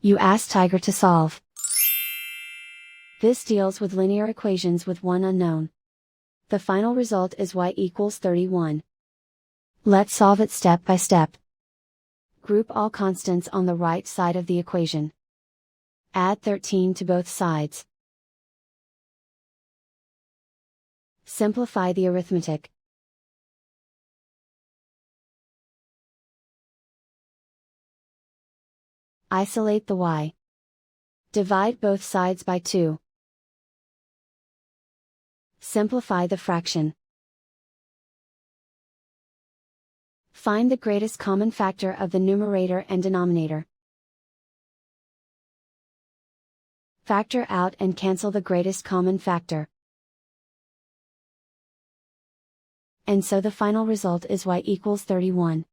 You ask Tiger to solve. This deals with linear equations with one unknown. The final result is y equals 31. Let's solve it step by step. Group all constants on the right side of the equation. Add 13 to both sides. Simplify the arithmetic. Isolate the y. Divide both sides by 2. Simplify the fraction. Find the greatest common factor of the numerator and denominator. Factor out and cancel the greatest common factor. And so the final result is y equals 31.